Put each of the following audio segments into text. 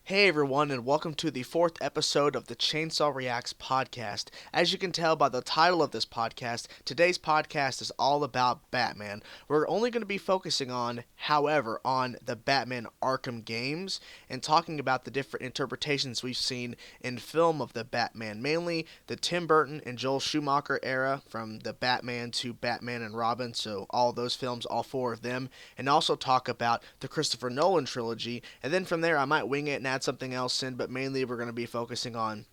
Hey everyone, and welcome to the fourth episode of the Chainsaw Reacts podcast. As you can tell by the title of this podcast, today's podcast is all about Batman. We're only going to be focusing on, however, on the Batman Arkham games and talking about the different interpretations we've seen in film of the Batman, mainly the Tim Burton and Joel Schumacher era, from the Batman to Batman and Robin, so all those films, all four of them, and also talk about the Christopher Nolan trilogy, and then from there I might wing it and add something else in, but mainly we're going to be focusing on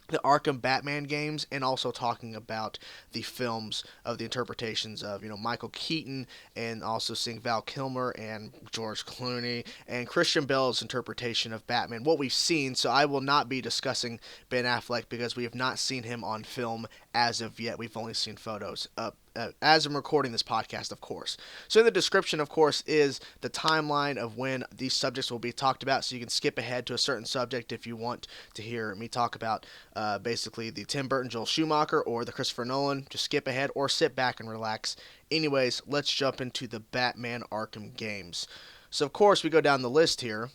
the Arkham Batman games and also talking about the films of the interpretations of, Michael Keaton, and also seeing Val Kilmer and George Clooney and Christian Bale's interpretation of Batman, what we've seen. So I will not be discussing Ben Affleck because we have not seen him on film as of yet. We've only seen photos as I'm recording this podcast, of course. So in the description, of course, is the timeline of when these subjects will be talked about, so you can skip ahead to a certain subject if you want to hear me talk about basically the Tim Burton, Joel Schumacher, or the Christopher Nolan. Just skip ahead or sit back and relax. Anyways, let's jump into the Batman Arkham games. So, of course, we go down the list here.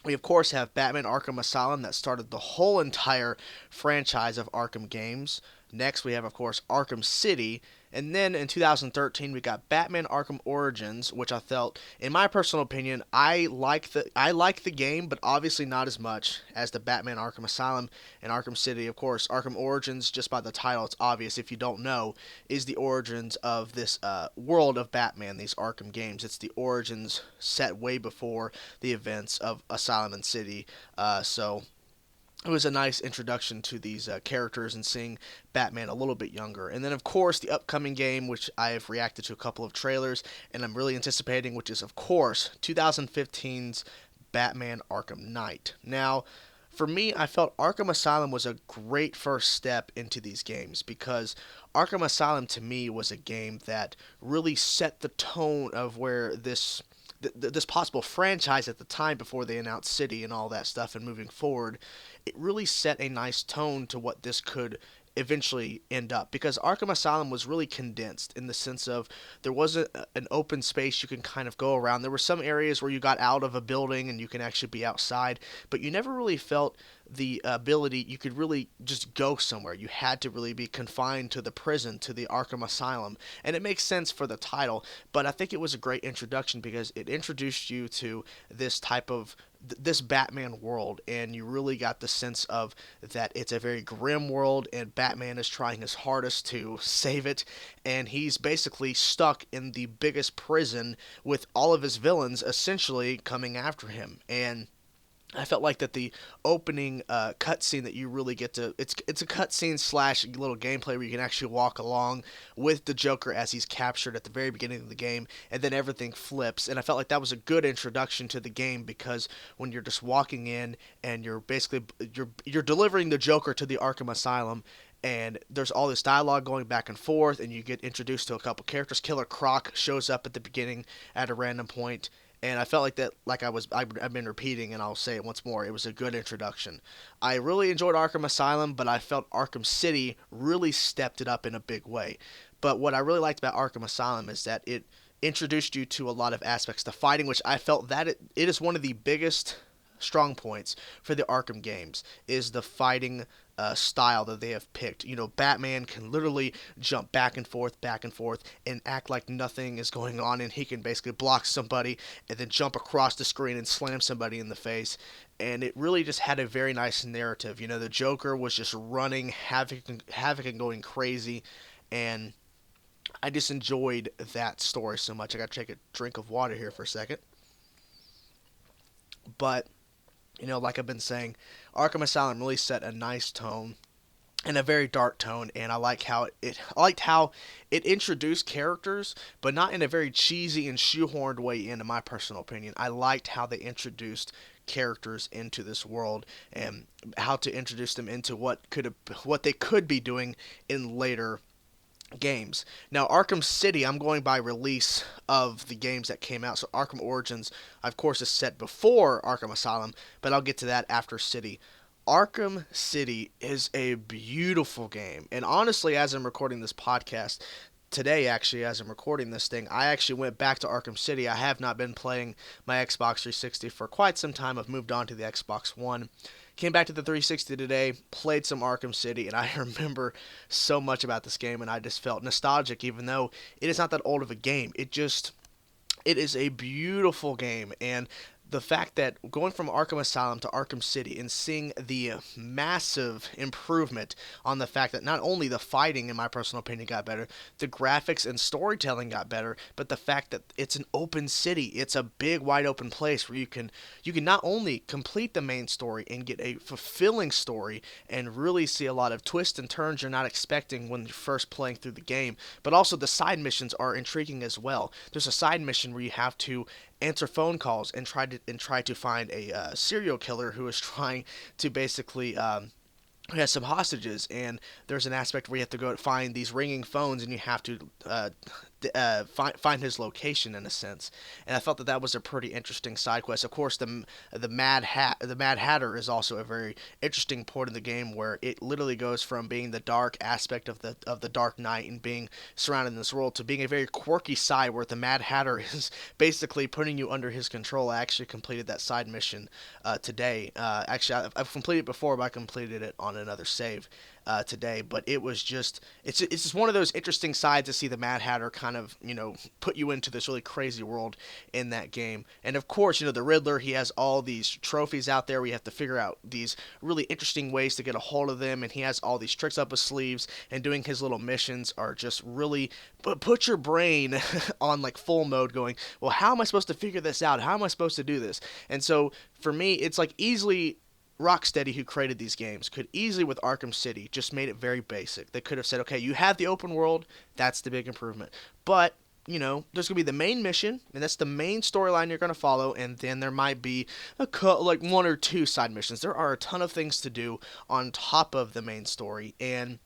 We, of course, have Batman Arkham Asylum that started the whole entire franchise of Arkham games. Next, we have, of course, Arkham City. And then in 2013, we got Batman Arkham Origins, which I felt, in my personal opinion, I like the game, but obviously not as much as the Batman Arkham Asylum and Arkham City. Of course, Arkham Origins, just by the title, it's obvious if you don't know, is the origins of this world of Batman, these Arkham games. It's the origins set way before the events of Asylum and City. So it was a nice introduction to these characters and seeing Batman a little bit younger. And then, of course, the upcoming game, which I have reacted to a couple of trailers and I'm really anticipating, which is, of course, 2015's Batman Arkham Knight. Now, for me, I felt Arkham Asylum was a great first step into these games because Arkham Asylum, to me, was a game that really set the tone of where this possible franchise at the time, before they announced City and all that stuff, and moving forward, it really set a nice tone to what this could eventually end up, because Arkham Asylum was really condensed in the sense of there wasn't an open space you can kind of go around. There were some areas where you got out of a building and you can actually be outside, but you never really felt the ability you could really just go somewhere. You had to really be confined to the prison, to the Arkham Asylum, and it makes sense for the title, but I think it was a great introduction because it introduced you to this type of this Batman world, and you really got the sense of that it's a very grim world, and Batman is trying his hardest to save it, and he's basically stuck in the biggest prison with all of his villains essentially coming after him. And I felt like that the opening cutscene that you really get to, it's a cutscene slash little gameplay where you can actually walk along with the Joker as he's captured at the very beginning of the game, and then everything flips. And I felt like that was a good introduction to the game, because when you're just walking in and you're basically you're delivering the Joker to the Arkham Asylum, and there's all this dialogue going back and forth, and you get introduced to a couple characters. Killer Croc shows up at the beginning at a random point, and I felt like that, like I've been repeating, and I'll say it once more, it was a good introduction. I really enjoyed Arkham Asylum, but I felt Arkham City really stepped it up in a big way. But what I really liked about Arkham Asylum is that it introduced you to a lot of aspects to fighting, which I felt that it is one of the biggest strong points for the Arkham games, is the fighting style that they have picked. Batman can literally jump back and forth, and act like nothing is going on, and he can basically block somebody and then jump across the screen and slam somebody in the face. And it really just had a very nice narrative. The Joker was just running havoc and going crazy, and I just enjoyed that story so much. I gotta take a drink of water here for a second. But like I've been saying, Arkham Asylum really set a nice tone and a very dark tone, and I liked how it introduced characters, but not in a very cheesy and shoehorned way. In my personal opinion, I liked how they introduced characters into this world and how to introduce them into what they could be doing in later games. Now, Arkham City, I'm going by release of the games that came out. So Arkham Origins, of course, is set before Arkham Asylum, but I'll get to that after City. Arkham City is a beautiful game, and honestly, as I'm recording this podcast, today, actually, as I'm recording this thing, I actually went back to Arkham City. I have not been playing my Xbox 360 for quite some time. I've moved on to the Xbox One. Came back to the 360 today, played some Arkham City, and I remember so much about this game, and I just felt nostalgic, even though it is not that old of a game. It is a beautiful game, and the fact that going from Arkham Asylum to Arkham City and seeing the massive improvement on the fact that not only the fighting, in my personal opinion, got better, the graphics and storytelling got better, but the fact that it's an open city, it's a big, wide open place where you can not only complete the main story and get a fulfilling story and really see a lot of twists and turns you're not expecting when you're first playing through the game, but also the side missions are intriguing as well. There's a side mission where you have to answer phone calls and try to find a serial killer who is trying to basically who has some hostages, and there's an aspect where you have to go find these ringing phones, and you have to find his location in a sense. And I felt that that was a pretty interesting side quest. Of course, the Mad Hatter is also a very interesting point in the game where it literally goes from being the dark aspect of the Dark Knight and being surrounded in this world to being a very quirky side where the Mad Hatter is basically putting you under his control. I actually completed that side mission today. Actually, I've completed it before, but I completed it on another save today. But it's just one of those interesting sides to see the Mad Hatter kind of put you into this really crazy world in that game. And of course, the Riddler, he has all these trophies out there. We have to figure out these really interesting ways to get a hold of them, and he has all these tricks up his sleeves. And doing his little missions are just really put your brain on like full mode, going, well, how am I supposed to figure this out? How am I supposed to do this? And so for me, it's like easily Rocksteady, who created these games, could easily, with Arkham City, just made it very basic. They could have said, okay, you have the open world, that's the big improvement. But, there's going to be the main mission, and that's the main storyline you're going to follow, and then there might be like one or two side missions. There are a ton of things to do on top of the main story, and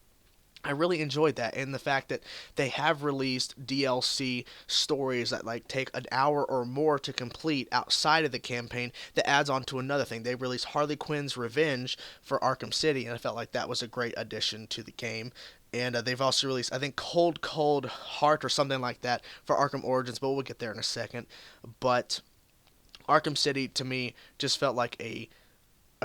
I really enjoyed that, and the fact that they have released DLC stories that like take an hour or more to complete outside of the campaign that adds on to another thing. They released Harley Quinn's Revenge for Arkham City, and I felt like that was a great addition to the game. And they've also released, I think, Cold Heart or something like that for Arkham Origins, but we'll get there in a second. But Arkham City, to me, just felt like a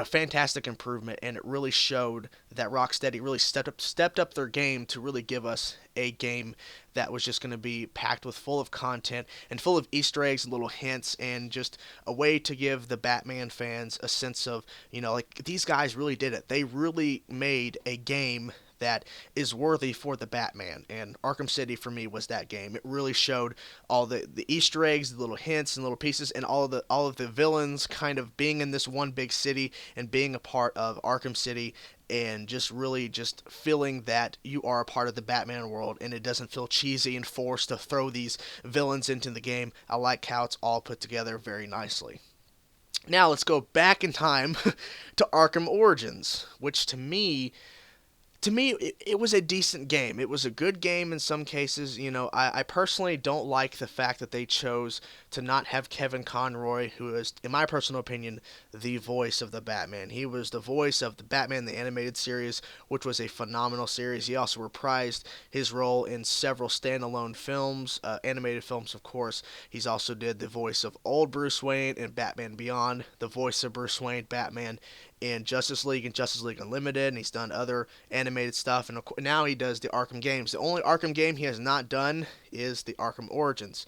fantastic improvement, and it really showed that Rocksteady really stepped up their game to really give us a game that was just going to be packed with full of content and full of Easter eggs and little hints, and just a way to give the Batman fans a sense of, like, these guys really did it. They really made a game that is worthy for the Batman, and Arkham City for me was that game. It really showed all the Easter eggs, the little hints and little pieces, and all of the villains kind of being in this one big city and being a part of Arkham City, and just really just feeling that you are a part of the Batman world, and it doesn't feel cheesy and forced to throw these villains into the game. I like how it's all put together very nicely. Now let's go back in time to Arkham Origins, which to me, it was a decent game. It was a good game in some cases. I personally don't like the fact that they chose to not have Kevin Conroy, who is, in my personal opinion, the voice of the Batman. He was the voice of the Batman the Animated Series, which was a phenomenal series. He also reprised his role in several standalone films, animated films, of course. He's also did the voice of old Bruce Wayne in Batman Beyond, the voice of Bruce Wayne, Batman in Justice League and Justice League Unlimited, and he's done other animated stuff, and now he does the Arkham games. The only Arkham game he has not done is the Arkham Origins.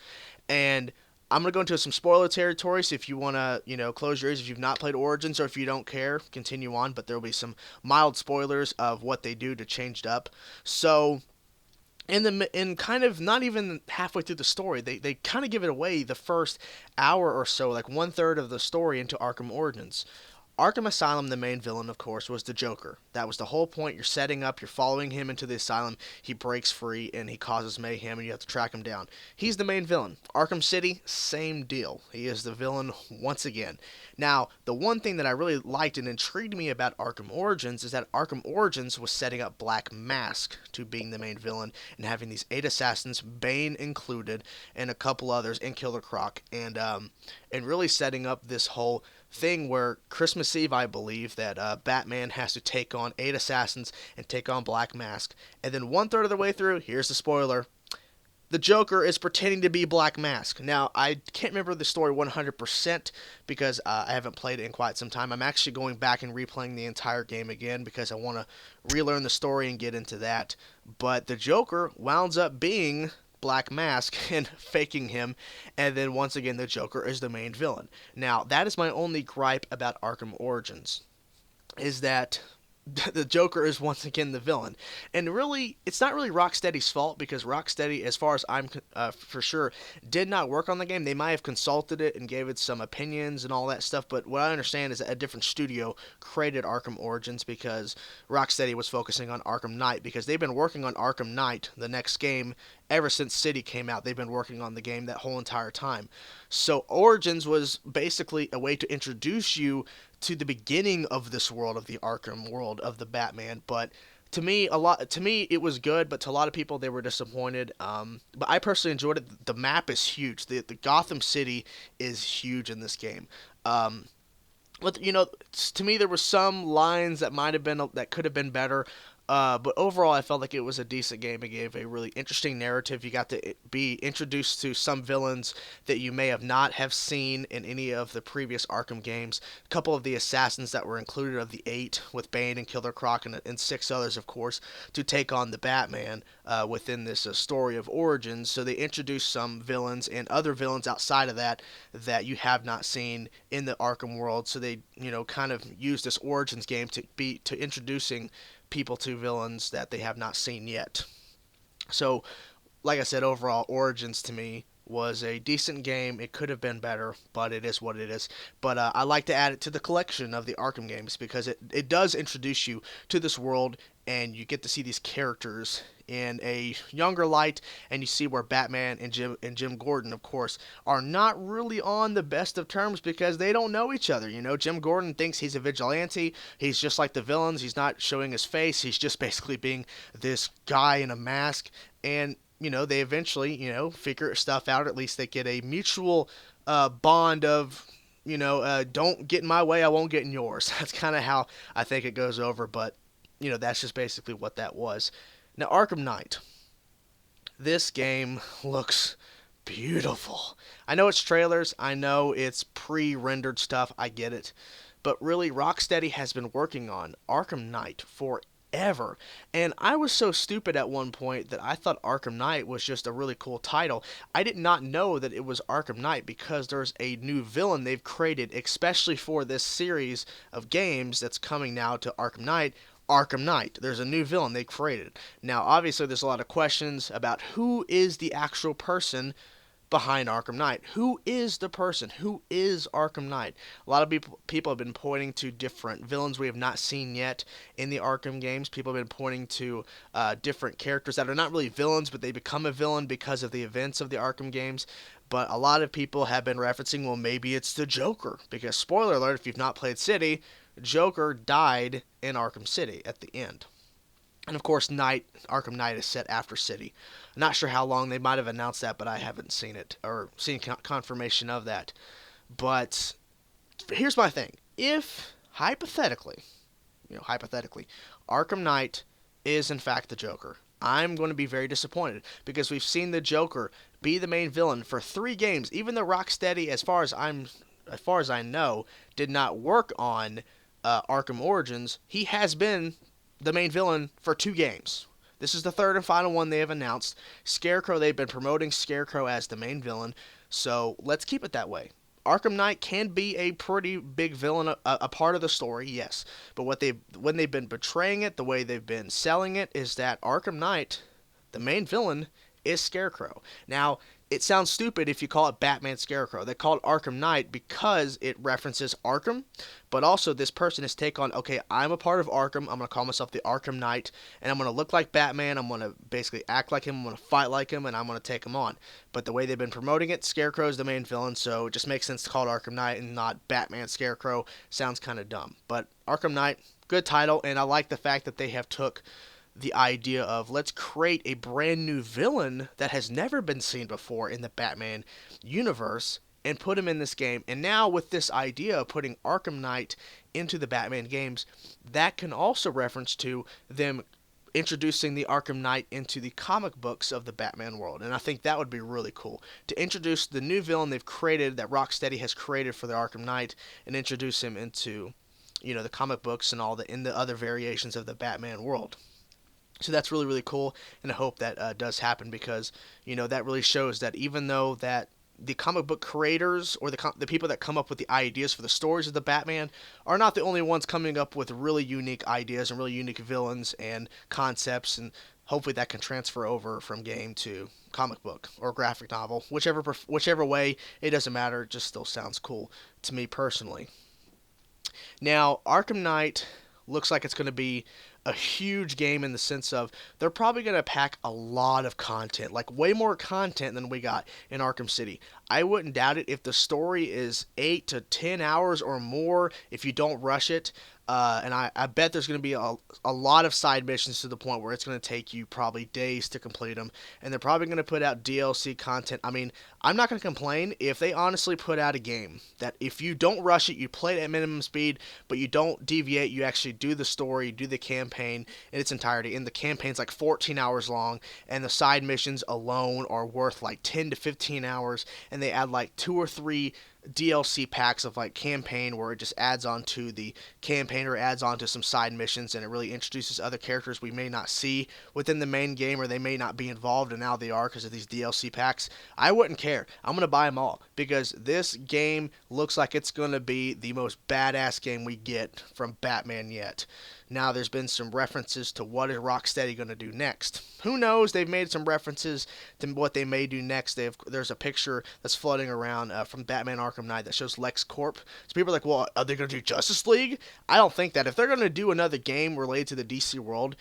And I'm going to go into some spoiler territory, so if you want to, close your ears if you've not played Origins, or if you don't care, continue on, but there will be some mild spoilers of what they do to change it up. So in kind of not even halfway through the story, they kind of give it away the first hour or so, like 1/3 of the story into Arkham Origins. Arkham Asylum, the main villain, of course, was the Joker. That was the whole point. You're setting up, you're following him into the asylum, he breaks free, and he causes mayhem, and you have to track him down. He's the main villain. Arkham City, same deal. He is the villain once again. Now, the one thing that I really liked and intrigued me about Arkham Origins is that Arkham Origins was setting up Black Mask to being the main villain, and having these 8 assassins, Bane included, and a couple others, and Killer Croc, and really setting up this whole thing where Christmas Eve, I believe, that Batman has to take on 8 assassins and take on Black Mask. And then 1/3 of the way through, here's the spoiler, the Joker is pretending to be Black Mask. Now, I can't remember the story 100% because I haven't played it in quite some time. I'm actually going back and replaying the entire game again because I want to relearn the story and get into that. But the Joker wounds up being Black Mask and faking him, and then once again the Joker is the main villain. Now, that is my only gripe about Arkham Origins, is that the Joker is once again the villain. And really, it's not really Rocksteady's fault because Rocksteady, as far as I'm for sure, did not work on the game. They might have consulted it and gave it some opinions and all that stuff, but what I understand is that a different studio created Arkham Origins because Rocksteady was focusing on Arkham Knight because they've been working on Arkham Knight, the next game, ever since City came out. They've been working on the game that whole entire time. So Origins was basically a way to introduce you to the beginning of this world, of the Arkham world of the Batman. But to me, it was good, but to a lot of people, they were disappointed. But I personally enjoyed it. The map is huge. The Gotham City is huge in this game. But to me, there were some lines that could have been better. But overall, I felt like it was a decent game. It gave a really interesting narrative. You got to be introduced to some villains that you may have not have seen in any of the previous Arkham games. A couple of the assassins that were included of the 8 with Bane and Killer Croc and 6 others, of course, to take on the Batman within this story of Origins. So they introduced some villains and other villains outside of that you have not seen in the Arkham world. So they, kind of used this Origins game to introducing people to villains that they have not seen yet. So, like I said, overall, Origins to me was a decent game. It could have been better, but it is what it is. But I like to add it to the collection of the Arkham games because it does introduce you to this world, and you get to see these characters in a younger light, and you see where Batman and Jim Gordon, of course, are not really on the best of terms because they don't know each other. Jim Gordon thinks he's a vigilante. He's just like the villains. He's not showing his face. He's just basically being this guy in a mask. And they eventually, figure stuff out. At least they get a mutual bond of, don't get in my way, I won't get in yours. That's kind of how I think it goes over. But, that's just basically what that was. Now, Arkham Knight. This game looks beautiful. I know it's trailers. I know it's pre-rendered stuff. I get it. But really, Rocksteady has been working on Arkham Knight forever. And I was so stupid at one point that I thought Arkham Knight was just a really cool title. I did not know that it was Arkham Knight because there's a new villain they've created, especially for this series of games that's coming now to Arkham Knight. Arkham Knight. There's a new villain they created. Now, obviously, there's a lot of questions about who is the actual person behind Arkham Knight. Who is the person? Who is Arkham Knight? A lot of people have been pointing to different villains we have not seen yet in the Arkham games. People have been pointing to different characters that are not really villains, but they become a villain because of the events of the Arkham games. But a lot of people have been referencing, well, maybe it's the Joker. Because, spoiler alert, if you've not played City, Joker died in Arkham City at the end. And of course, Arkham Knight is set after City. I'm not sure how long. They might have announced that, but I haven't seen it or seen confirmation of that. But here's my thing. If, hypothetically, Arkham Knight is in fact the Joker, I'm going to be very disappointed because we've seen the Joker be the main villain for 3 games. Even though Rocksteady, as far as I know, did not work on Arkham Origins, he has been the main villain for 2 games. This is the 3rd and final one they have announced. Scarecrow, they've been promoting Scarecrow as the main villain, so let's keep it that way. Arkham Knight can be a pretty big villain, a part of the story, yes. But when they've been portraying it, the way they've been selling it, is that Arkham Knight, the main villain, is Scarecrow. Now, it sounds stupid if you call it Batman Scarecrow. They call it Arkham Knight because it references Arkham, but also this person has taken on, okay, I'm a part of Arkham, I'm going to call myself the Arkham Knight, and I'm going to look like Batman, I'm going to basically act like him, I'm going to fight like him, and I'm going to take him on. But the way they've been promoting it, Scarecrow is the main villain, so it just makes sense to call it Arkham Knight and not Batman Scarecrow. Sounds kind of dumb. But Arkham Knight, good title, and I like the fact that they have took the idea of let's create a brand new villain that has never been seen before in the Batman universe and put him in this game. And now with this idea of putting Arkham Knight into the Batman games, that can also reference to them introducing the Arkham Knight into the comic books of the Batman world. And I think that would be really cool to introduce the new villain they've created, that Rocksteady has created for the Arkham Knight, and introduce him into, the comic books and all in the other variations of the Batman world. So that's really, really cool, and I hope that does happen, because that really shows that even though that the comic book creators, or the people that come up with the ideas for the stories of the Batman, are not the only ones coming up with really unique ideas and really unique villains and concepts, and hopefully that can transfer over from game to comic book or graphic novel, whichever way. It doesn't matter, it just still sounds cool to me personally. Now, Arkham Knight looks like it's going to be a huge game, in the sense of they're probably going to pack a lot of content, like way more content than we got in Arkham City. I wouldn't doubt it if the story is 8 to 10 hours or more if you don't rush it. And I bet there's going to be a lot of side missions, to the point where it's going to take you probably days to complete them. And they're probably going to put out DLC content. I mean, I'm not going to complain if they honestly put out a game that if you don't rush it, you play it at minimum speed, but you don't deviate, you actually do the story, do the campaign in its entirety. And the campaign's like 14 hours long, and the side missions alone are worth like 10 to 15 hours. And they add like 2 or 3 DLC packs of like campaign, where it just adds on to the campaign or adds on to some side missions, and it really introduces other characters we may not see within the main game, or they may not be involved, and now they are because of these DLC packs. I wouldn't care. I'm going to buy them all, because this game looks like it's going to be the most badass game we get from Batman yet. Now, there's been some references to what is Rocksteady going to do next. Who knows? They've made some references to what they may do next. There's a picture that's floating around from Batman Arkham Knight that shows LexCorp. So people are like, well, are they going to do Justice League? I don't think that. If they're going to do another game related to the DC world,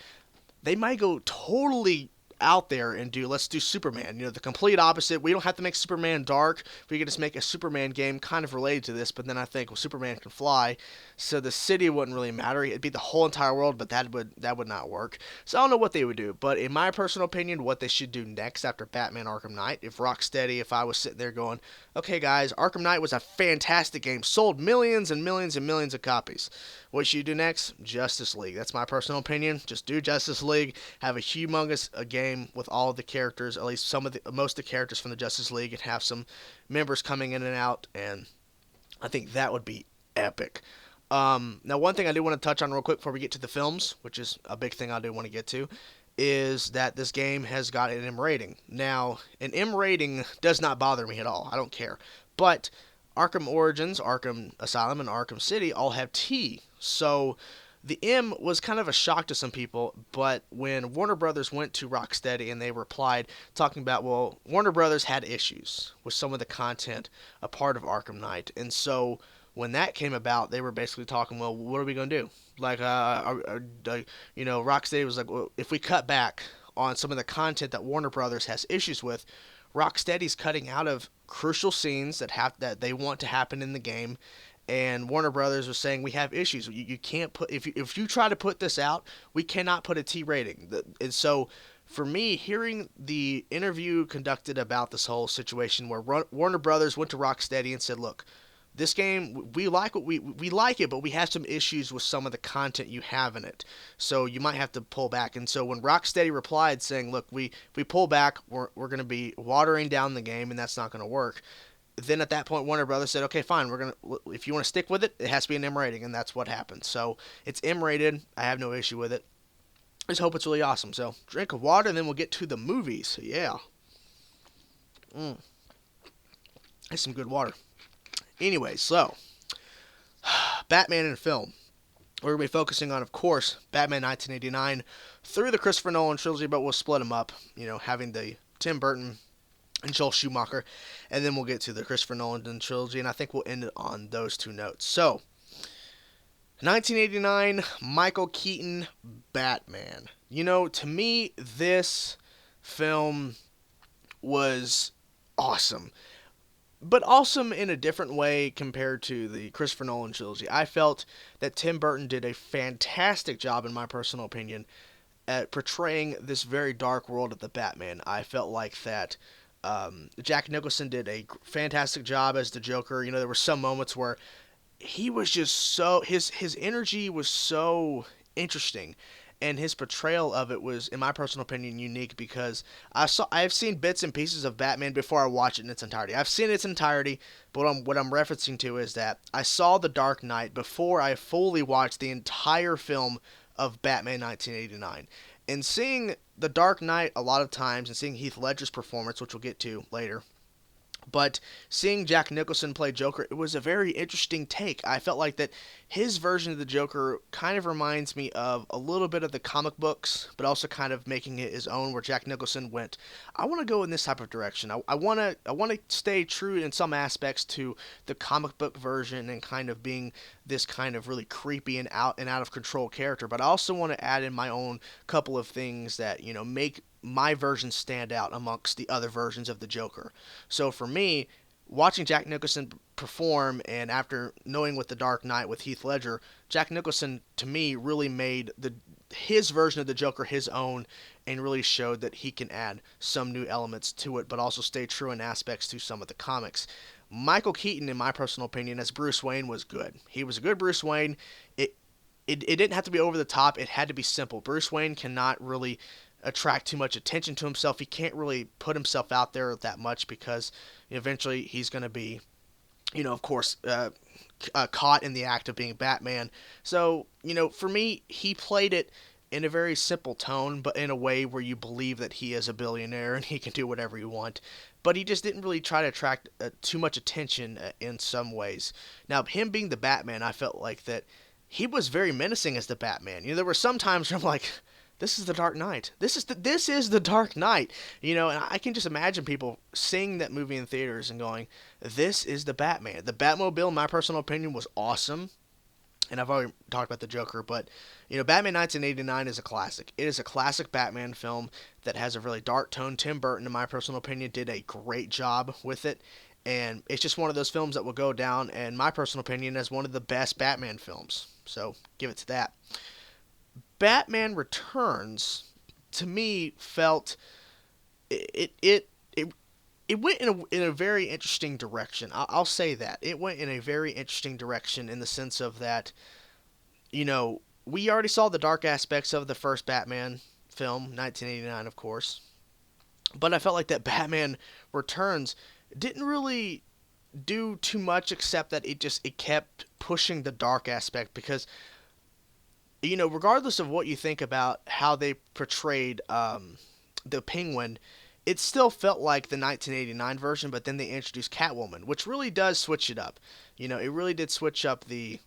they might go totally out there and let's do Superman. The complete opposite. We don't have to make Superman dark. We can just make a Superman game kind of related to this, but then I think, well, Superman can fly, so the city wouldn't really matter. It'd be the whole entire world, but that would not work. So I don't know what they would do, but in my personal opinion, what they should do next after Batman Arkham Knight, if I was sitting there going, okay guys, Arkham Knight was a fantastic game, sold millions and millions and millions of copies. What should you do next? Justice League. That's my personal opinion. Just do Justice League. Have a humongous game with all of the characters, at least most of the characters from the Justice League, and have some members coming in and out, and I think that would be epic. Now, one thing I do want to touch on real quick before we get to the films, which is a big thing I do want to get to, is that this game has got an M rating. Now, an M rating does not bother me at all. I don't care. But Arkham Origins, Arkham Asylum, and Arkham City all have T. So the M was kind of a shock to some people, but when Warner Brothers went to Rocksteady and they replied talking about, well, Warner Brothers had issues with some of the content a part of Arkham Knight. And so when that came about, they were basically talking, well, what are we going to do? Like, Rocksteady was like, well, if we cut back on some of the content that Warner Brothers has issues with, Rocksteady's cutting out of crucial scenes that they want to happen in the game. And Warner Brothers was saying, we have issues. You can't put, if you try to put this out, we cannot put a T rating. And so for me, hearing the interview conducted about this whole situation where Warner Brothers went to Rocksteady and said, look, this game, we like it, but we have some issues with some of the content you have in it. So you might have to pull back. And so when Rocksteady replied saying, look, we pull back, we're going to be watering down the game, and that's not going to work. Then at that point, Warner Brothers said, okay, fine, if you want to stick with it, it has to be an M rating, and that's what happened. So it's M rated. I have no issue with it. I just hope it's really awesome. So drink of water, and then we'll get to the movies. Yeah. That's some good water. Anyway, so Batman in film. We're going to be focusing on, of course, Batman 1989 through the Christopher Nolan trilogy, but we'll split them up, having the Tim Burton and Joel Schumacher, and then we'll get to the Christopher Nolan trilogy, and I think we'll end it on those two notes. So, 1989, Michael Keaton, Batman. To me, this film was awesome. But awesome in a different way compared to the Christopher Nolan trilogy. I felt that Tim Burton did a fantastic job, in my personal opinion, at portraying this very dark world of the Batman. I felt like that Jack Nicholson did a fantastic job as the Joker. There were some moments where he was just his energy was so interesting. and his portrayal of it was, in my personal opinion, unique because I've seen bits and pieces of Batman before I watch it in its entirety. I've seen its entirety, but what I'm referencing to is that I saw The Dark Knight before I fully watched the entire film of Batman 1989. And seeing The Dark Knight a lot of times and seeing Heath Ledger's performance, which we'll get to later, but seeing Jack Nicholson play Joker, it was a very interesting take. I felt like that his version of the Joker kind of reminds me of a little bit of the comic books, but also kind of making it his own. Where Jack Nicholson went, I want to go in this type of direction. I want to stay true in some aspects to the comic book version and kind of being this kind of really creepy and out of control character. But I also want to add in my own couple of things that make my version stand out amongst the other versions of the Joker. So for me, watching Jack Nicholson perform, and after knowing with The Dark Knight with Heath Ledger, Jack Nicholson to me really made his version of the Joker his own, and really showed that he can add some new elements to it, but also stay true in aspects to some of the comics. Michael Keaton, in my personal opinion, as Bruce Wayne was good. He was a good Bruce Wayne. It didn't have to be over the top. It had to be simple. Bruce Wayne cannot really attract too much attention to himself. He can't really put himself out there that much because eventually he's going to be, of course, caught in the act of being Batman. So, for me, he played it in a very simple tone, but in a way where you believe that he is a billionaire and he can do whatever you want. But he just didn't really try to attract too much attention in some ways. Now, him being the Batman, I felt like that he was very menacing as the Batman. There were some times where I'm like, this is the Dark Knight. This is the Dark Knight. And I can just imagine people seeing that movie in theaters and going, this is the Batman. The Batmobile, in my personal opinion, was awesome. And I've already talked about the Joker, but Batman 1989 is a classic. It is a classic Batman film that has a really dark tone. Tim Burton, in my personal opinion, did a great job with it. And it's just one of those films that will go down, in my personal opinion, as one of the best Batman films. So give it to that. Batman Returns, to me, felt it went in a very interesting direction. I'll say that it went in a very interesting direction in the sense of that, we already saw the dark aspects of the first Batman film, 1989, of course, but I felt like that Batman Returns didn't really do too much except that it kept pushing the dark aspect because, regardless of what you think about how they portrayed the Penguin, it still felt like the 1989 version, but then they introduced Catwoman, which really does switch it up. It really did switch up the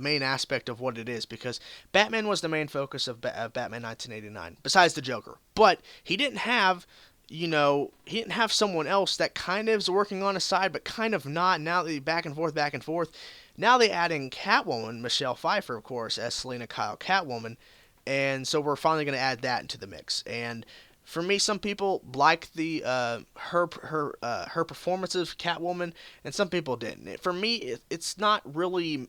main aspect of what it is, because Batman was the main focus of Batman 1989, besides the Joker. But he didn't have someone else that kind of is working on his side, but kind of not. Now they back and forth. Now they add in Catwoman, Michelle Pfeiffer, of course, as Selena Kyle Catwoman, and so we're finally going to add that into the mix. And for me, some people like the her performance of Catwoman, and some people didn't. For me, it's not really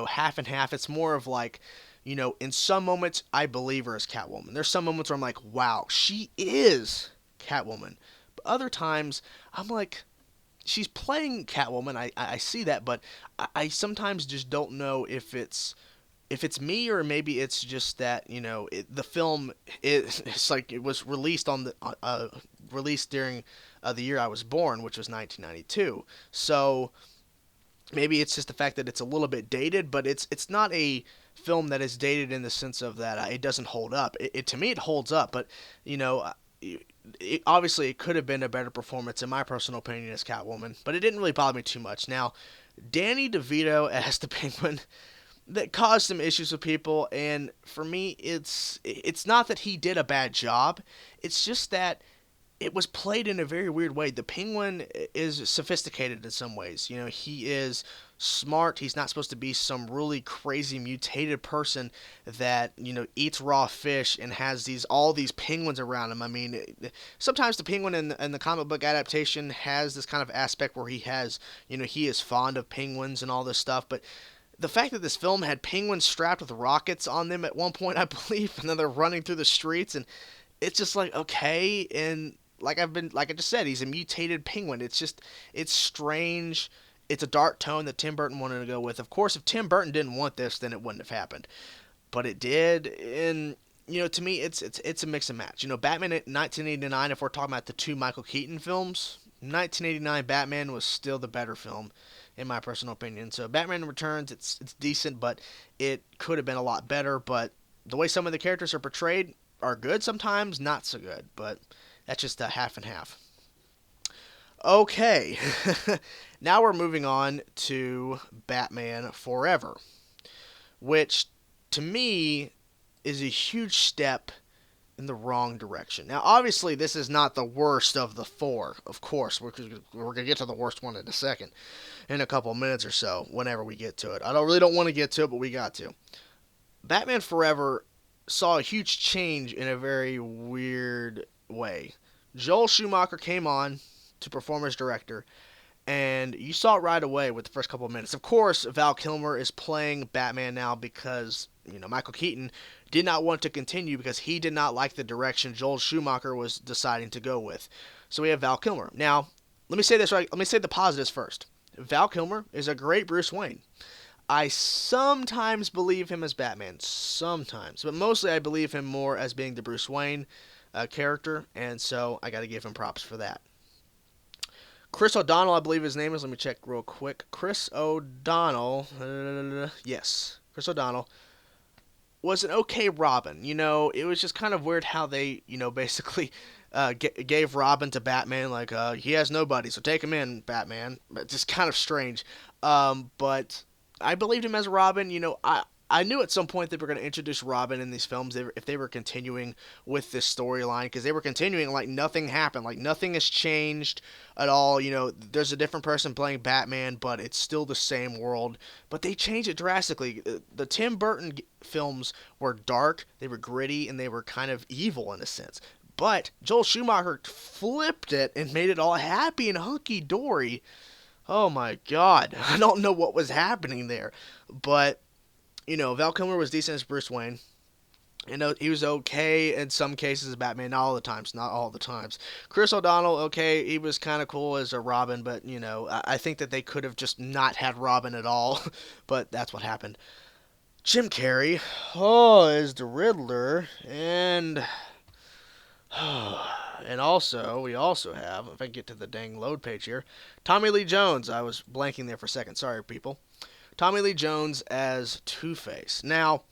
half and half. It's more of like, in some moments I believe her as Catwoman. There's some moments where I'm like, wow, she is Catwoman. But other times I'm like, she's playing Catwoman. I see that, but I sometimes just don't know if it's me, or maybe it's just that the film it's like it was released released during the year I was born, which was 1992. So maybe it's just the fact that it's a little bit dated, but it's not a film that is dated in the sense of that it doesn't hold up. To me, it holds up, but obviously it could have been a better performance in my personal opinion as Catwoman, but it didn't really bother me too much. Now, Danny DeVito as the Penguin, that caused some issues with people, and for me, it's not that he did a bad job. It's just that it was played in a very weird way. The Penguin is sophisticated in some ways. He is smart. He's not supposed to be some really crazy mutated person that eats raw fish and has all these penguins around him. I mean, sometimes the Penguin in the comic book adaptation has this kind of aspect where he has he is fond of penguins and all this stuff, but the fact that this film had penguins strapped with rockets on them at one point, I believe, and then they're running through the streets, and it's just like, okay, and like I just said, he's a mutated penguin. It's strange. It's a dark tone that Tim Burton wanted to go with. Of course, if Tim Burton didn't want this, then it wouldn't have happened. but it did. And to me, it's a mix and match. Batman in 1989. If we're talking about the two Michael Keaton films, 1989 Batman was still the better film, in my personal opinion. So Batman Returns, it's decent, but it could have been a lot better. But the way some of the characters are portrayed are good sometimes, not so good. But that's just a half and half. Okay, now we're moving on to Batman Forever, which to me is a huge step in the wrong direction. Now, obviously, this is not the worst of the four. Of course, we're going to get to the worst one in a second, in a couple minutes or so, whenever we get to it. I don't want to get to it, but we got to. Batman Forever saw a huge change in a very weird way. Joel Schumacher came on to perform as director, and you saw it right away with the first couple of minutes. Of course, Val Kilmer is playing Batman now because, Michael Keaton did not want to continue because he did not like the direction Joel Schumacher was deciding to go with. So we have Val Kilmer. Now, let me say this right. Let me say the positives first. Val Kilmer is a great Bruce Wayne. I sometimes believe him as Batman. Sometimes. But mostly I believe him more as being the Bruce Wayne character, and so I got to give him props for that. Chris O'Donnell, I believe his name is. Let me check real quick. Chris O'Donnell. Yes, Chris O'Donnell was an okay Robin. It was just kind of weird how they, basically gave Robin to Batman. Like, he has nobody, so take him in, Batman. But just kind of strange. But I believed him as Robin. I knew at some point they were going to introduce Robin in these films if they were continuing with this storyline, because they were continuing like nothing happened, like nothing has changed at all. There's a different person playing Batman, but it's still the same world. But they changed it drastically. The Tim Burton films were dark, they were gritty, and they were kind of evil in a sense. But Joel Schumacher flipped it and made it all happy and hunky-dory. Oh my God, I don't know what was happening there, but Val Kilmer was decent as Bruce Wayne. He was okay in some cases as Batman, not all the times. Chris O'Donnell, okay, he was kind of cool as a Robin, but, I think that they could have just not had Robin at all, but that's what happened. Jim Carrey, is the Riddler, and we also have, if I can get to the dang load page here, Tommy Lee Jones. I was blanking there for a second. Sorry, people. Tommy Lee Jones as Two-Face. Now,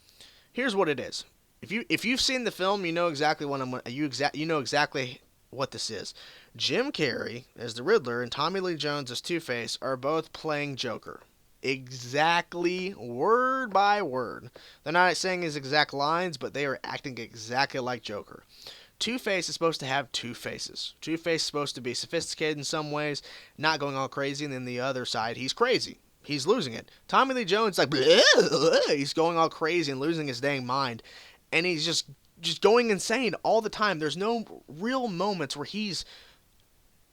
here's what it is. If you've seen the film, you know exactly what you know exactly what this is. Jim Carrey as the Riddler and Tommy Lee Jones as Two-Face are both playing Joker. Exactly, word by word. They're not saying his exact lines, but they are acting exactly like Joker. Two-Face is supposed to have two faces. Two-Face is supposed to be sophisticated in some ways, not going all crazy, and then the other side, he's crazy. He's losing it. Tommy Lee Jones, like, he's going all crazy and losing his dang mind. And he's just going insane all the time. There's no real moments where he's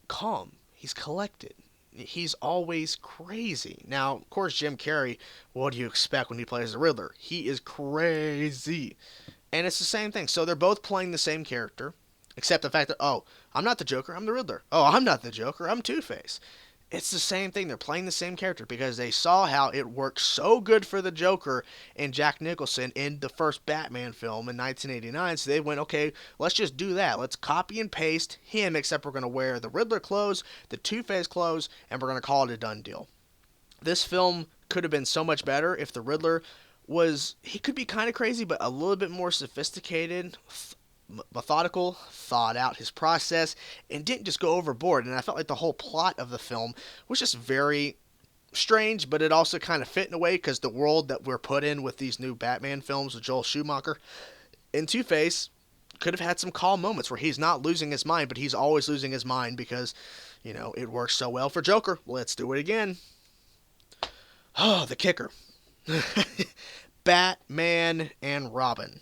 calm. He's collected. He's always crazy. Now, of course, Jim Carrey, what do you expect when he plays the Riddler? He is crazy. And it's the same thing. So they're both playing the same character, except the fact that, I'm not the Joker, I'm the Riddler. I'm not the Joker, I'm Two-Face. It's the same thing. They're playing the same character because they saw how it worked so good for the Joker and Jack Nicholson in the first Batman film in 1989. So they went, okay, let's just do that. Let's copy and paste him, except we're going to wear the Riddler clothes, the Two-Face clothes, and we're going to call it a done deal. This film could have been so much better if the Riddler he could be kind of crazy, but a little bit more sophisticated, methodical, thought out his process, and didn't just go overboard. And I felt like the whole plot of the film was just very strange, but it also kind of fit in a way because the world that we're put in with these new Batman films with Joel Schumacher and Two-Face could have had some calm moments where he's not losing his mind, but he's always losing his mind because, it works so well for Joker. Let's do it again. Oh, the kicker. Batman and Robin.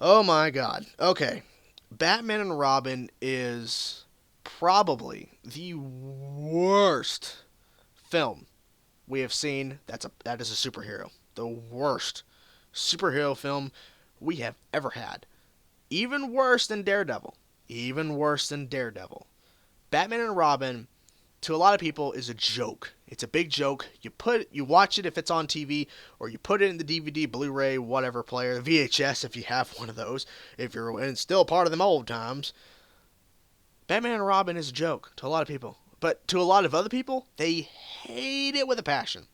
Oh my God. Okay. Batman and Robin is probably the worst film we have seen that is a superhero. The worst superhero film we have ever had. Even worse than Daredevil. Batman and Robin to a lot of people, is a joke. It's a big joke. You watch it if it's on TV, or you put it in the DVD, Blu-ray, whatever player, VHS if you have one of those, if you're and still part of them old times. Batman and Robin is a joke to a lot of people. But to a lot of other people, they hate it with a passion.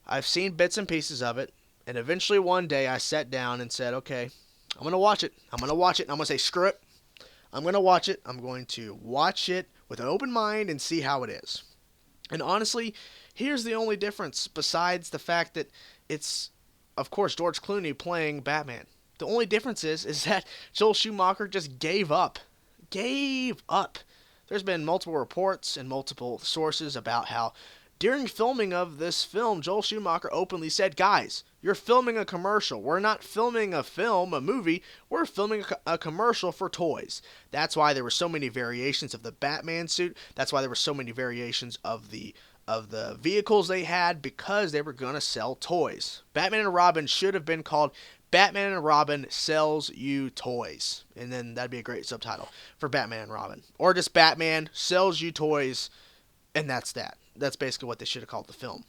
I've seen bits and pieces of it, and eventually one day I sat down and said, okay, I'm going to watch it. I'm going to watch it, and I'm going to say, screw it. I'm going to watch it. I'm going to watch it with an open mind and see how it is. And honestly, here's the only difference besides the fact that it's, of course, George Clooney playing Batman. The only difference is that Joel Schumacher just gave up. Gave up. There's been multiple reports and multiple sources about how during filming of this film, Joel Schumacher openly said, guys, you're filming a commercial. We're not filming a movie. We're filming a commercial for toys. That's why there were so many variations of the Batman suit. That's why there were so many variations of the vehicles they had, because they were going to sell toys. Batman and Robin should have been called Batman and Robin Sells You Toys. And then that'd be a great subtitle for Batman and Robin. Or just Batman Sells You Toys, and that's that. That's basically what they should have called the film.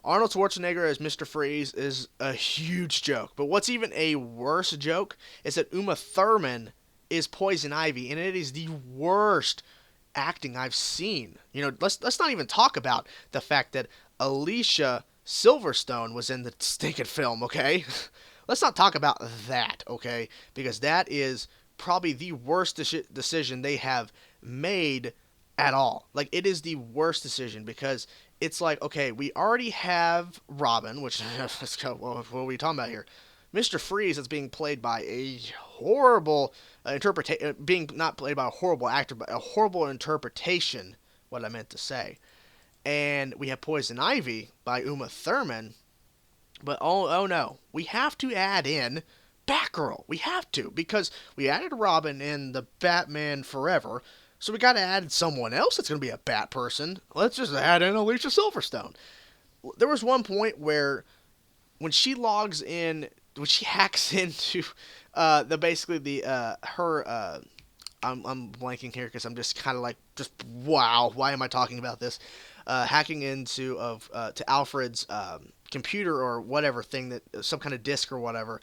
Arnold Schwarzenegger as Mr. Freeze is a huge joke. But what's even a worse joke is that Uma Thurman is Poison Ivy, and it is the worst acting I've seen. You know, let's not even talk about the fact that Alicia Silverstone was in the stinking film, okay? Let's not talk about that, okay? Because that is probably the worst decision they have made at all. Like, it is the worst decision, because it's like, okay, we already have Robin, which, let's go, what are we talking about here? Mr. Freeze is being played by a horrible interpretation, being not played by a horrible actor, but a horrible interpretation, what I meant to say. And we have Poison Ivy by Uma Thurman, but oh no, we have to add in Batgirl. We have to, because we added Robin in the Batman Forever, so we got to add someone else that's going to be a Bat person. Let's just add in Alicia Silverstone. There was one point where when she logs in, when she hacks into I'm blanking here because I'm just kind of like, just wow, why am I talking about this? Hacking into to Alfred's computer or whatever thing, that some kind of disk or whatever.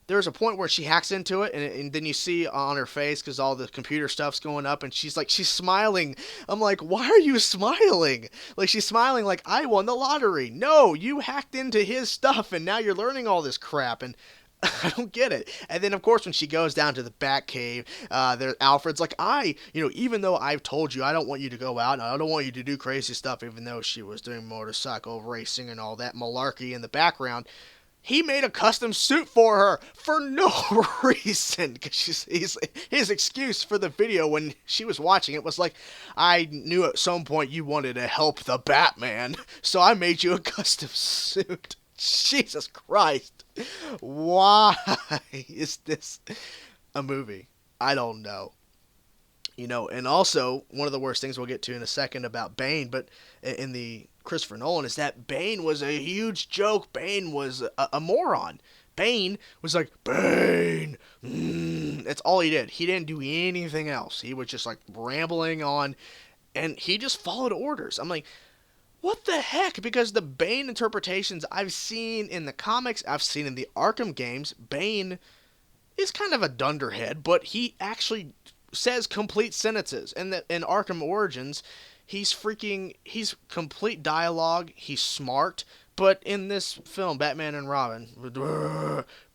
There's a point where she hacks into it, and then you see on her face, because all the computer stuff's going up, and she's smiling. I'm like, why are you smiling? Like, she's smiling like, I won the lottery. No, you hacked into his stuff, and now you're learning all this crap, and I don't get it. And then, of course, when she goes down to the Batcave, Alfred's like, even though I've told you I don't want you to go out, and I don't want you to do crazy stuff, even though she was doing motorcycle racing and all that malarkey in the background, he made a custom suit for her for no reason. Because his excuse for the video when she was watching it was like, I knew at some point you wanted to help the Batman, so I made you a custom suit. Jesus Christ. Why is this a movie? I don't know. You know, and also, one of the worst things we'll get to in a second about Bane, but in the Christopher Nolan, is that Bane was a huge joke. Bane was a moron. Bane was like, Bane! That's all he did. He didn't do anything else. He was just like rambling on, and he just followed orders. I'm like, what the heck? Because the Bane interpretations I've seen in the comics, I've seen in the Arkham games, Bane is kind of a dunderhead, but he actually says complete sentences. And that in Arkham Origins, he's complete dialogue, he's smart, but in this film, Batman and Robin,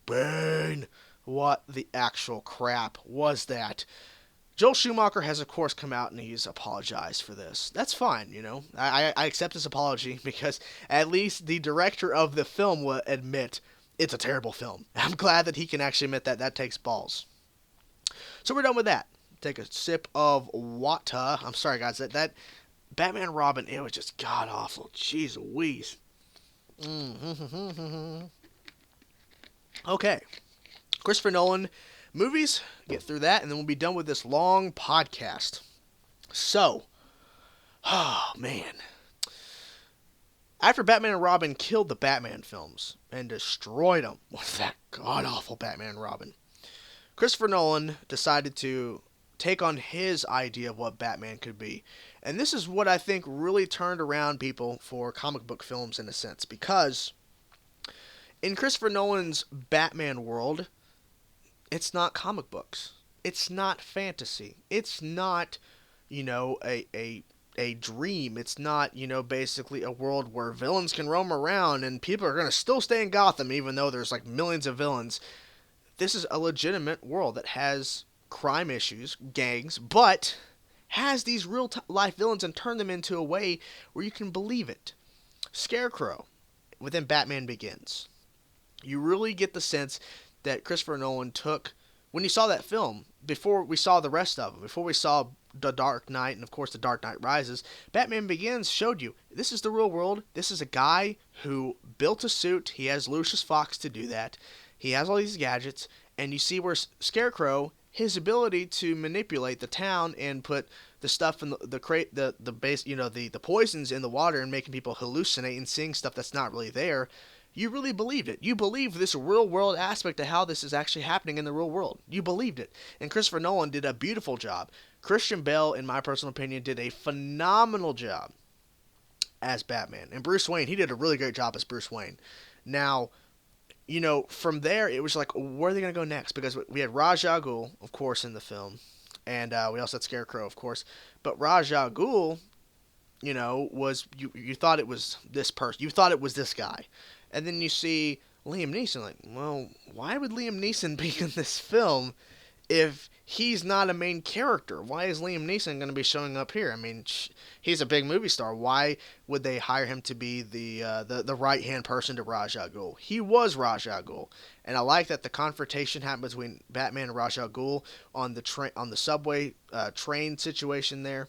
Bane, what the actual crap was that? Joel Schumacher has, of course, come out and he's apologized for this. That's fine, you know. I accept his apology, because at least the director of the film will admit it's a terrible film. I'm glad that he can actually admit that. That takes balls. So we're done with that. Take a sip of water. I'm sorry, guys. That Batman and Robin, it was just god-awful. Jeez Louise. Okay. Christopher Nolan movies, get through that, and then we'll be done with this long podcast. So, oh man. After Batman and Robin killed the Batman films and destroyed them with that god-awful Batman and Robin, Christopher Nolan decided to take on his idea of what Batman could be. And this is what I think really turned around people for comic book films in a sense, because in Christopher Nolan's Batman world, it's not comic books. It's not fantasy. It's not, a dream. It's not, basically a world where villains can roam around and people are going to still stay in Gotham even though there's like millions of villains. This is a legitimate world that has crime issues, gangs, but has these real life villains and turn them into a way where you can believe it. Scarecrow within Batman Begins. You really get the sense that Christopher Nolan took, when you saw that film, before we saw the rest of it, before we saw The Dark Knight and of course The Dark Knight Rises, Batman Begins showed you this is the real world. This is a guy who built a suit. He has Lucius Fox to do that. He has all these gadgets, and you see where Scarecrow, his ability to manipulate the town and put the stuff in the base, the poisons in the water and making people hallucinate and seeing stuff that's not really there. You really believed it. You believed this real world aspect of how this is actually happening in the real world. You believed it. And Christopher Nolan did a beautiful job. Christian Bale, in my personal opinion, did a phenomenal job as Batman. And Bruce Wayne, he did a really great job as Bruce Wayne. Now, from there, it was like, where are they going to go next? Because we had Ra's al Ghul, of course, in the film. And we also had Scarecrow, of course. But Ra's al Ghul, was, you thought it was this person. You thought it was this guy. And then you see Liam Neeson, like, well, why would Liam Neeson be in this film if he's not a main character? Why is Liam Neeson going to be showing up here? I mean, he's a big movie star. Why would they hire him to be the right-hand person to Ra's al Ghul? He was Ra's al Ghul. And I like that the confrontation happened between Batman and Ra's al Ghul on the subway train situation there,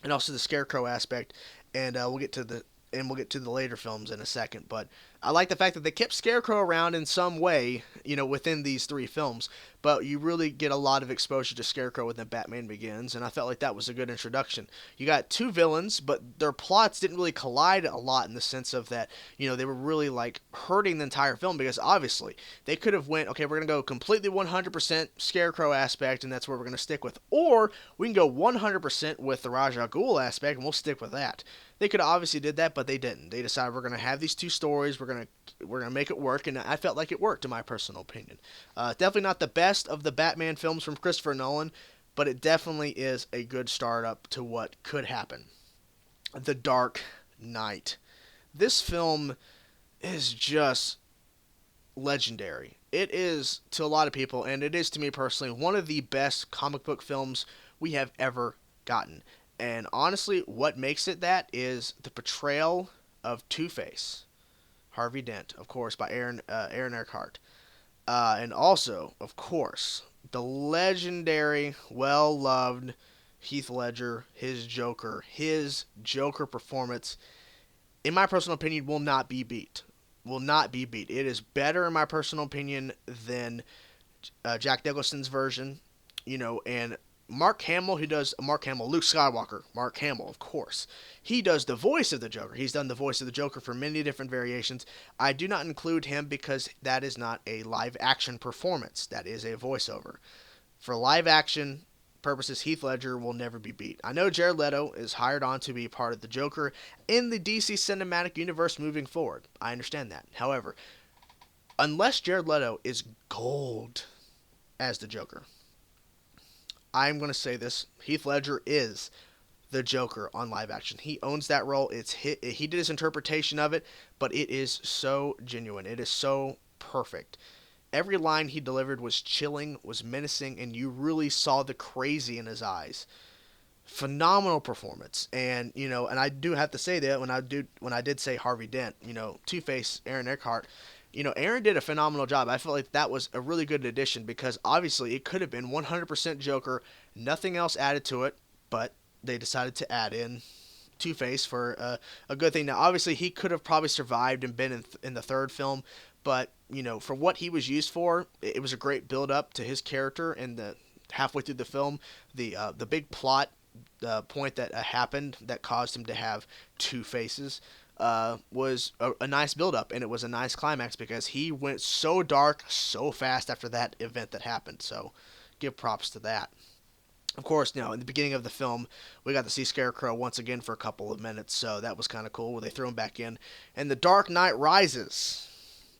and also the Scarecrow aspect. And we'll get to the later films in a second, but I like the fact that they kept Scarecrow around in some way, within these three films, but you really get a lot of exposure to Scarecrow within Batman Begins, and I felt like that was a good introduction. You got two villains, but their plots didn't really collide a lot in the sense of that, they were really like hurting the entire film, because obviously they could have went, okay, we're going to go completely 100% Scarecrow aspect, and that's where we're going to stick with, or we can go 100% with the Ra's al Ghul aspect, and we'll stick with that. They could have obviously did that, but they didn't. They decided we're going to have these two stories, we're gonna make it work, and I felt like it worked, in my personal opinion. Definitely not the best of the Batman films from Christopher Nolan, but it definitely is a good startup to what could happen. The Dark Knight. This film is just legendary. It is to a lot of people, and it is to me personally, one of the best comic book films we have ever gotten. And honestly, what makes it that is the portrayal of Two-Face. Harvey Dent, of course, by Aaron Eckhart. And also, of course, the legendary, well-loved Heath Ledger, his Joker. His Joker performance, in my personal opinion, will not be beat. Will not be beat. It is better, in my personal opinion, than Jack Nicholson's version, and Mark Hamill, Luke Skywalker, Mark Hamill, of course. He does the voice of the Joker. He's done the voice of the Joker for many different variations. I do not include him because that is not a live action performance. That is a voiceover. For live action purposes, Heath Ledger will never be beat. I know Jared Leto is hired on to be part of the Joker in the DC Cinematic Universe moving forward. I understand that. However, unless Jared Leto is gold as the Joker, I'm going to say this, Heath Ledger is the Joker on live action. He owns that role. He did his interpretation of it, but it is so genuine. It is so perfect. Every line he delivered was chilling, was menacing, and you really saw the crazy in his eyes. Phenomenal performance. And, and I do have to say that when I did say Harvey Dent, Two-Face, Aaron Eckhart, Aaron did a phenomenal job. I felt like that was a really good addition because obviously it could have been 100% Joker, nothing else added to it, but they decided to add in Two-Face for a good thing. Now, obviously, he could have probably survived and been in the third film, but, for what he was used for, it was a great build-up to his character, and halfway through the film, the big plot point that happened that caused him to have two faces was a nice build-up, and it was a nice climax because he went so dark so fast after that event that happened. So give props to that. Of course, in the beginning of the film, we got to see Scarecrow once again for a couple of minutes, so that was kind of cool where they threw him back in. And The Dark Knight Rises,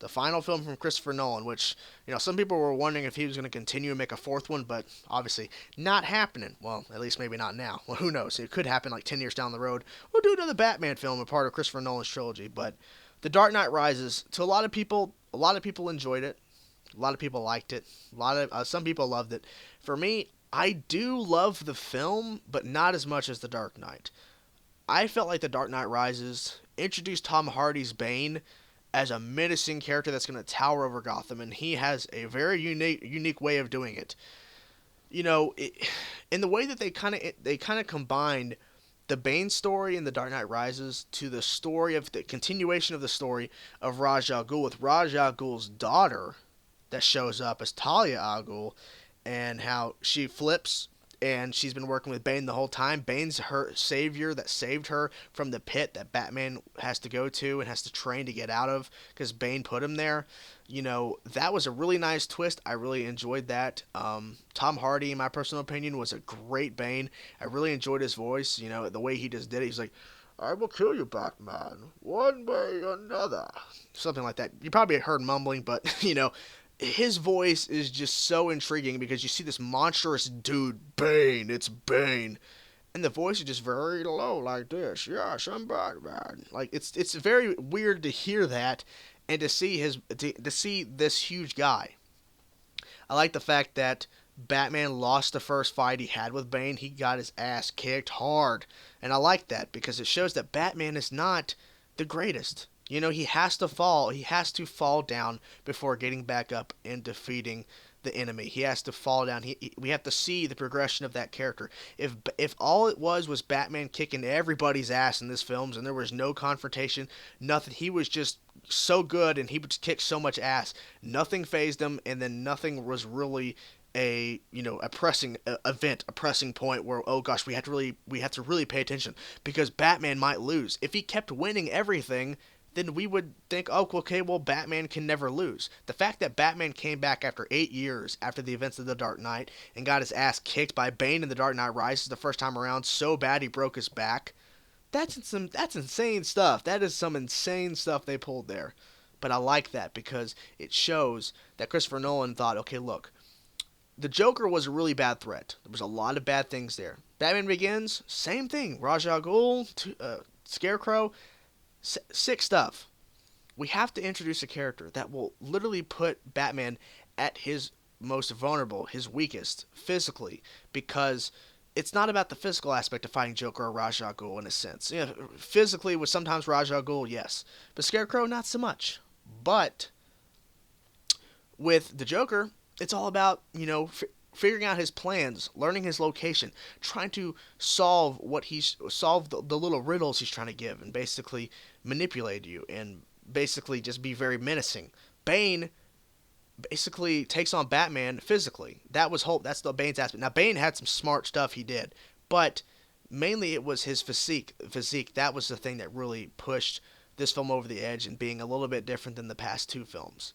the final film from Christopher Nolan, which, some people were wondering if he was going to continue and make a fourth one, but obviously not happening. Well, at least maybe not now. Well, who knows? It could happen like 10 years down the road. We'll do another Batman film, a part of Christopher Nolan's trilogy. But The Dark Knight Rises, to a lot of people enjoyed it. A lot of people liked it. Some people loved it. For me, I do love the film, but not as much as The Dark Knight. I felt like The Dark Knight Rises introduced Tom Hardy's Bane as a menacing character that's going to tower over Gotham, and he has a very unique way of doing it. In the way that they kind of combined the Bane story in The Dark Knight Rises to the story of the continuation of the story of Ra's al Ghul, with Ra's al Ghul's daughter that shows up as Talia al Ghul, and how she flips and she's been working with Bane the whole time. Bane's her savior that saved her from the pit that Batman has to go to and has to train to get out of because Bane put him there. That was a really nice twist. I really enjoyed that. Tom Hardy, in my personal opinion, was a great Bane. I really enjoyed his voice, the way he just did it. He's like, I will kill you, Batman, one way or another. Something like that. You probably heard mumbling, but, his voice is just so intriguing because you see this monstrous dude, Bane, it's Bane. And the voice is just very low like this. Yes, I'm Batman. Like it's very weird to hear that and to see this huge guy. I like the fact that Batman lost the first fight he had with Bane. He got his ass kicked hard. And I like that because it shows that Batman is not the greatest. He has to fall. He has to fall down before getting back up and defeating the enemy. He has to fall down. We have to see the progression of that character. If all it was Batman kicking everybody's ass in this films and there was no confrontation, nothing. He was just so good and he would kick so much ass. Nothing fazed him, and then nothing was really a pressing event, a pressing point where, oh gosh, we have to really pay attention because Batman might lose. If he kept winning everything, then we would think, oh, okay, well, Batman can never lose. The fact that Batman came back after 8 years after the events of The Dark Knight and got his ass kicked by Bane in The Dark Knight Rises the first time around so bad he broke his back, that's insane stuff. That is some insane stuff they pulled there. But I like that because it shows that Christopher Nolan thought, okay, look, the Joker was a really bad threat. There was a lot of bad things there. Batman Begins, same thing. Ra's al Ghul, Scarecrow, sick stuff. We have to introduce a character that will literally put Batman at his most vulnerable, his weakest, physically, because it's not about the physical aspect of fighting Joker or Ra's al Ghul in a sense. Physically, with sometimes Ra's al Ghul, yes, but Scarecrow, not so much. But with the Joker, it's all about, figuring out his plans, learning his location, trying to solve the little riddles he's trying to give, and basically manipulate you, and basically just be very menacing. Bane basically takes on Batman physically. That's the Bane's aspect. Now Bane had some smart stuff he did, but mainly it was his physique. That was the thing that really pushed this film over the edge and being a little bit different than the past two films.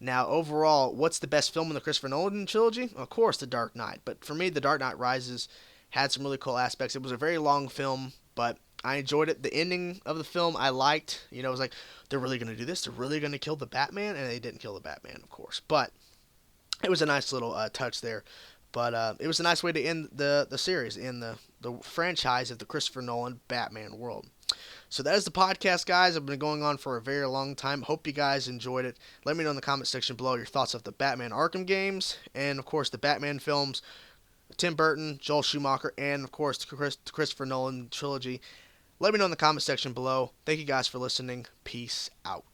Now, overall, what's the best film in the Christopher Nolan trilogy? Of course, The Dark Knight. But for me, The Dark Knight Rises had some really cool aspects. It was a very long film, but I enjoyed it. The ending of the film I liked. It was like, they're really going to do this? They're really going to kill the Batman? And they didn't kill the Batman, of course. But it was a nice little touch there. But it was a nice way to end the series in the franchise of the Christopher Nolan Batman world. So that is the podcast, guys. I've been going on for a very long time. Hope you guys enjoyed it. Let me know in the comment section below your thoughts of the Batman Arkham games and, of course, the Batman films, Tim Burton, Joel Schumacher, and, of course, the Christopher Nolan trilogy. Let me know in the comment section below. Thank you guys for listening. Peace out.